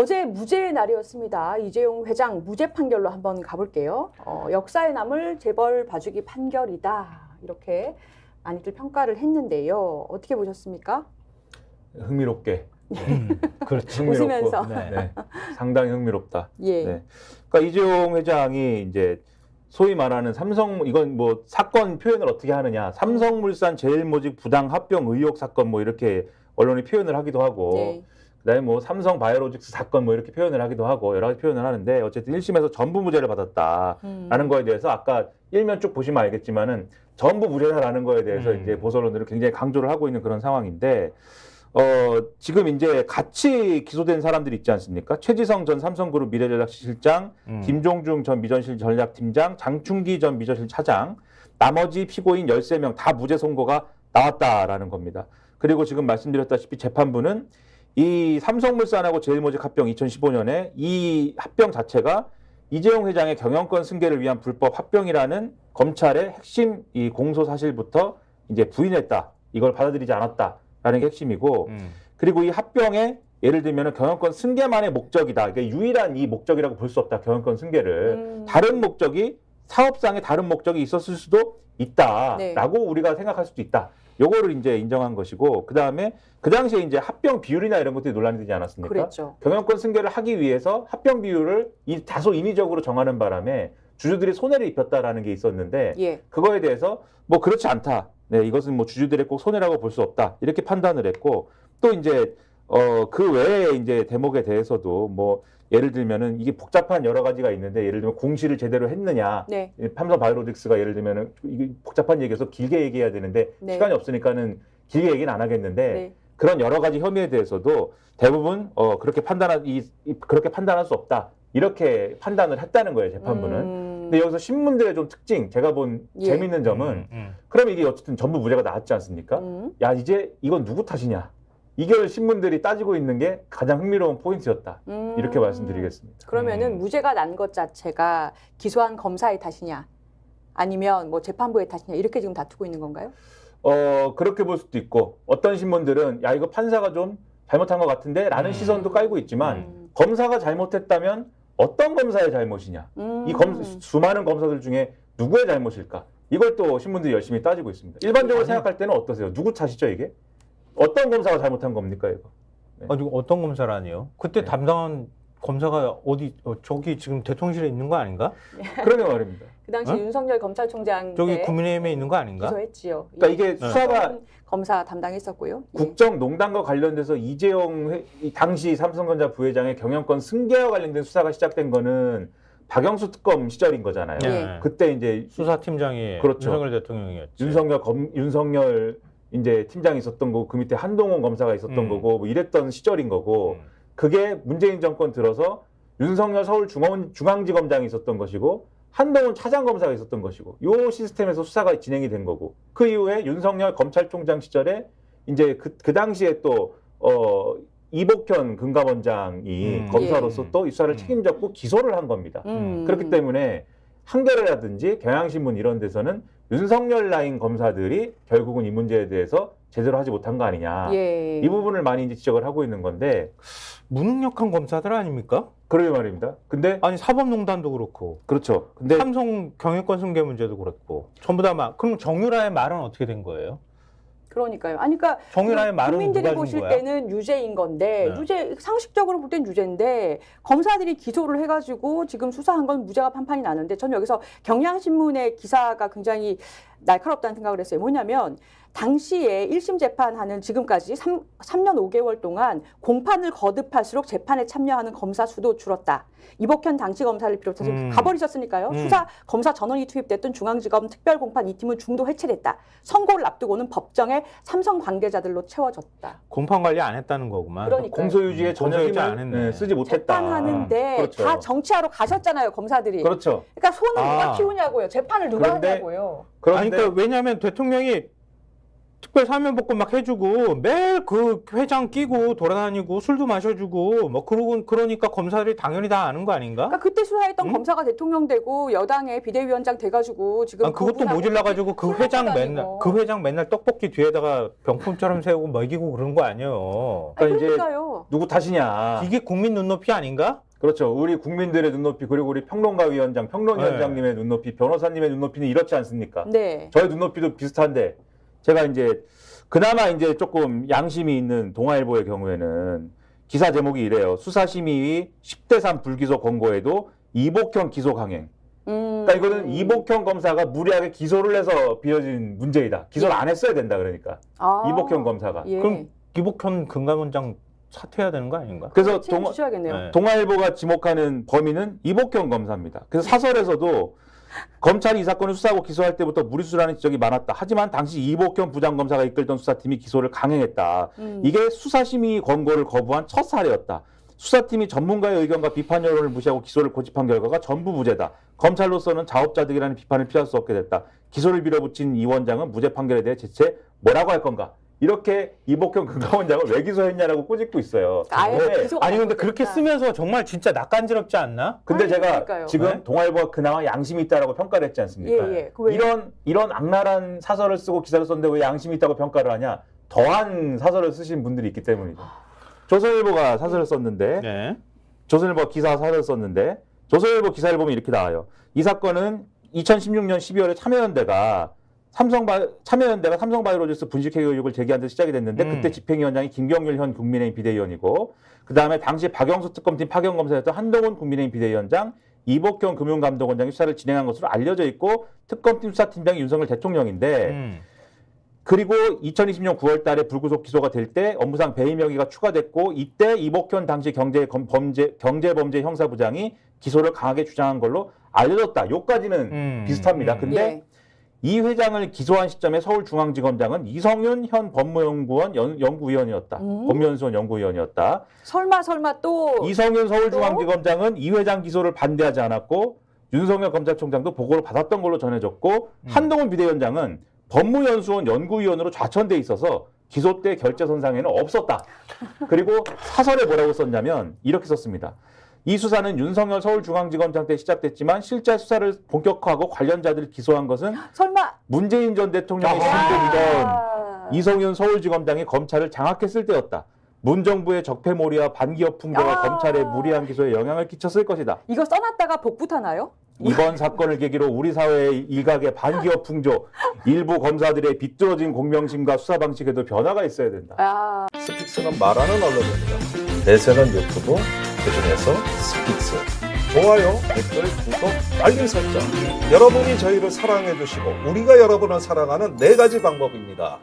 어제 무죄의 날이었습니다. 이재용 회장 무죄 판결로 한번 가볼게요. 역사에 남을 재벌 봐주기 판결이다. 이렇게 많이들 평가를 했는데요. 어떻게 보셨습니까? 흥미롭게. 그렇죠. 흥미롭고, 웃으면서. 네, 상당히 흥미롭다. 예. 네. 그러니까 이재용 회장이 이제 소위 말하는 삼성, 이건 뭐 사건 표현을 어떻게 하느냐. 삼성물산 제일모직 부당 합병 의혹 사건 뭐 이렇게 언론이 표현을 하기도 하고, 네. 그다음에 뭐 삼성 바이오로직스 사건 뭐 이렇게 표현을 하기도 하고 여러 가지 표현을 하는데 어쨌든 1심에서 전부 무죄를 받았다라는 거에 대해서 아까 일면 쭉 보시면 알겠지만은 전부 무죄다라는 거에 대해서 이제 보수언론들은 굉장히 강조를 하고 있는 그런 상황인데 지금 이제 같이 기소된 사람들이 있지 않습니까? 최지성 전 삼성그룹 미래전략실장, 김종중 전 미전실 전략팀장, 장충기 전 미전실 차장, 나머지 피고인 13명 다 무죄 선고가 나왔다라는 겁니다. 그리고 지금 말씀드렸다시피 재판부는 이 삼성물산하고 제일모직 합병 2015년에 이 합병 자체가 이재용 회장의 경영권 승계를 위한 불법 합병이라는 검찰의 핵심 이 공소 사실부터 이제 부인했다. 이걸 받아들이지 않았다라는 게 핵심이고 그리고 이 합병에 예를 들면 경영권 승계만의 목적이다. 그러니까 유일한 이 목적이라고 볼 수 없다. 경영권 승계를. 다른 목적이 사업상의 다른 목적이 있었을 수도 있다라고 네. 우리가 생각할 수도 있다. 요거를 이제 인정한 것이고 그다음에 그 당시에 이제 합병 비율이나 이런 것들이 논란이 되지 않았습니까? 그랬죠. 경영권 승계를 하기 위해서 합병 비율을 다소 인위적으로 정하는 바람에 주주들이 손해를 입혔다라는 게 있었는데 예. 그거에 대해서 뭐 그렇지 않다. 네, 이것은 뭐 주주들의 꼭 손해라고 볼 수 없다. 이렇게 판단을 했고 또 이제 그 외에 이제 대목에 대해서도 뭐 예를 들면은 이게 복잡한 여러 가지가 있는데 예를 들면 공시를 제대로 했느냐. 네. 삼성 바이오로직스가 예를 들면은 이게 복잡한 얘기여서 길게 얘기해야 되는데 네. 시간이 없으니까는 길게 얘기는 안 하겠는데 네. 그런 여러 가지 혐의에 대해서도 대부분 그렇게 판단할 수 없다. 이렇게 판단을 했다는 거예요, 재판부는. 근데 여기서 신문들의 좀 특징, 제가 본 재밌는 점은 그럼 이게 어쨌든 전부 무죄가 나왔지 않습니까? 야, 이제 이건 누구 탓이냐? 이걸 신문들이 따지고 있는 게 가장 흥미로운 포인트였다. 이렇게 말씀드리겠습니다. 그러면은 무죄가 난 것 자체가 기소한 검사의 탓이냐? 아니면 뭐 재판부의 탓이냐? 이렇게 지금 다투고 있는 건가요? 그렇게 볼 수도 있고 어떤 신문들은 야, 이거 판사가 좀 잘못한 것 같은데 라는 시선도 깔고 있지만 검사가 잘못했다면 어떤 검사의 잘못이냐? 이 수많은 검사들 중에 누구의 잘못일까? 이걸 또 신문들이 열심히 따지고 있습니다. 일반적으로 생각할 때는 어떠세요? 누구 탓이죠, 이게? 어떤 검사가 잘못한 겁니까, 이거? 네. 아니, 어떤 검사라니요? 그때 네. 담당한 검사가 저기 지금 대통령실에 있는 거 아닌가? 그러게 말입니다. 그 당시 윤석열 검찰총장 저기 국민의힘에 있는 거 아닌가? 기소했지요. 그러니까 이게 수사가 검사 담당했었고요. 국정농단과 관련돼서 이재용 당시 삼성전자 부회장의 경영권 승계와 관련된 수사가 시작된 거는 박영수 특검 시절인 거잖아요. 네. 그때 이제 수사팀장이 그렇죠. 윤석열 대통령이었죠. 윤석열 이제 팀장이 있었던 거고 그 밑에 한동훈 검사가 있었던 거고 뭐 이랬던 시절인 거고 그게 문재인 정권 들어서 윤석열 서울중앙지검장이 있었던 것이고 한동훈 차장검사가 있었던 것이고 요 시스템에서 수사가 진행이 된 거고 그 이후에 윤석열 검찰총장 시절에 이제 그 당시에 또 이복현 금감원장이 검사로서 또 이 수사를 책임졌고 기소를 한 겁니다. 그렇기 때문에 한겨레라든지 경향신문 이런 데서는 윤석열 라인 검사들이 결국은 이 문제에 대해서 제대로 하지 못한 거 아니냐. 이 부분을 많이 이제 지적을 하고 있는 건데 무능력한 검사들 아닙니까? 그러게 말입니다. 근데 아니 사법농단도 그렇고 그렇죠. 근데 삼성 경영권 승계 문제도 그렇고 전부 다 그럼 정유라의 말은 어떻게 된 거예요? 그러니까요. 아니, 그러니까 정유라의 말은 국민들이 보실 때는 유죄인 건데 유죄 상식적으로 볼 땐 유죄인데 검사들이 기소를 해가지고 지금 수사한 건 무죄가 판판이 나는데 저는 여기서 경향신문의 기사가 굉장히 날카롭다는 생각을 했어요. 뭐냐면 당시에 1심 재판하는 지금까지 3년 5개월 동안 공판을 거듭할수록 재판에 참여하는 검사 수도 줄었다. 이복현 당시 검사를 비롯해서 가버리셨으니까요. 수사 검사 전원이 투입됐던 중앙지검 특별공판 2팀은 중도 해체됐다. 선고를 앞두고는 법정에 삼성 관계자들로 채워졌다. 공판 관리 안 했다는 거구만. 그러니까요. 공소유지에 전혀 힘을 쓰지 못했다. 재판하는데 그렇죠. 다 정치하러 가셨잖아요, 검사들이. 그렇죠. 그러니까 손을 누가 키우냐고요. 재판을 누가 하냐고요. 아니, 그러니까 왜냐하면 대통령이 특별 사면복권 막 해주고 매일 그 회장 끼고 돌아다니고 술도 마셔주고 뭐 그러니까 검사들이 당연히 다 아는 거 아닌가? 그러니까 그때 수사했던 응? 검사가 대통령 되고 여당의 비대위원장 돼가지고 지금 아, 그것도 모질라가지고 그 회장 맨날 떡볶이 뒤에다가 병품처럼 세우고 먹이고 그런 거 아니에요. 아니, 그러니까 이제 그러니까요. 누구 탓이냐. 이게 국민 눈높이 아닌가? 그렇죠. 우리 국민들의 눈높이 그리고 우리 평론가위원장, 평론위원장님의 눈높이, 변호사님의 눈높이는 이렇지 않습니까? 네. 저의 눈높이도 비슷한데 제가 이제 그나마 이제 조금 양심이 있는 동아일보의 경우에는 기사 제목이 이래요. 수사심의위 10대3 불기소 권고에도 이복형 기소 강행. 그러니까 이거는 이복형 검사가 무리하게 기소를 해서 비어진 문제이다. 기소를 안 했어야 된다 그러니까. 아, 이복형 검사가. 예. 그럼 이복현 금감원장 사퇴해야 되는 거 아닌가? 그래서 책임 지셔야겠네요. 네. 동아일보가 지목하는 범인은 이복형 검사입니다. 그래서 사설에서도 검찰이 이 사건을 수사하고 기소할 때부터 무리수라는 지적이 많았다. 하지만 당시 이복형 부장검사가 이끌던 수사팀이 기소를 강행했다. 이게 수사심의 권고를 거부한 첫 사례였다. 수사팀이 전문가의 의견과 비판 여론을 무시하고 기소를 고집한 결과가 전부 무죄다. 검찰로서는 자업자득이라는 비판을 피할 수 없게 됐다. 기소를 밀어붙인 이 원장은 무죄 판결에 대해 대체 뭐라고 할 건가? 이렇게 이복형 금감원장을 왜 기소했냐라고 꾸짖고 있어요. 아예 근데 기소가 아니 근데 그렇게 됐다. 쓰면서 정말 진짜 낯간지럽지 않나? 근데 아니, 제가 그러니까요. 지금 네? 동아일보가 그나마 양심이 있다라고 평가를 했지 않습니까? 예, 예. 그 왜? 이런 악랄한 사설을 쓰고 기사를 썼는데 왜 양심이 있다고 평가를 하냐? 더한 사설을 쓰신 분들이 있기 때문이죠. 조선일보가 사설을 썼는데 네. 조선일보 기사 사설을 썼는데 조선일보 기사를 보면 이렇게 나와요. 이 사건은 2016년 12월에 참여연대가 삼성바이오로직스 분식회 의혹을 제기한 데 시작이 됐는데 그때 집행위원장이 김경률 현 국민의힘 비대위원이고 그 다음에 당시 박영수 특검팀 파견검사였던 한동훈 국민의힘 비대위원장, 이복형 금융감독원장이 수사를 진행한 것으로 알려져 있고 특검팀 수사팀장이 윤석열 대통령인데 그리고 2020년 9월 달에 불구속 기소가 될 때 업무상 배임 혐의가 추가됐고 이때 이복현 당시 경제범죄 형사부장이 기소를 강하게 주장한 걸로 알려졌다. 요까지는 비슷합니다. 근데 예. 이 회장을 기소한 시점에 서울중앙지검장은 이성윤 현 법무연구원 연구위원이었다. 법무연수원 연구위원이었다. 설마 또 이성윤 서울중앙지검장은 이 회장 기소를 반대하지 않았고 윤석열 검찰총장도 보고를 받았던 걸로 전해졌고 한동훈 비대위원장은 법무연수원 연구위원으로 좌천돼 있어서 기소 때 결재선상에는 없었다. 그리고 사설에 뭐라고 썼냐면 이렇게 썼습니다. 이 수사는 윤석열 서울중앙지검장 때 시작됐지만 실제 수사를 본격화하고 관련자들을 기소한 것은 설마 문재인 전 대통령의 시대 때이던 이성윤 서울지검장이 검찰을 장악했을 때였다. 문정부의 적폐몰이와 반기업 풍조가 검찰의 무리한 기소에 영향을 끼쳤을 것이다. 이거 써놨다가 복붙하나요? 이번 사건을 계기로 우리 사회의 일각의 반기업 풍조, 일부 검사들의 비뚤어진 공명심과 수사 방식에도 변화가 있어야 된다. 아, 스픽스는 말하는 언론입니다. 대세는 유튜브, 그중에서 스픽스. 좋아요, 댓글, 구독, 알림 설정. 여러분이 저희를 사랑해 주시고 우리가 여러분을 사랑하는 4가지 방법입니다.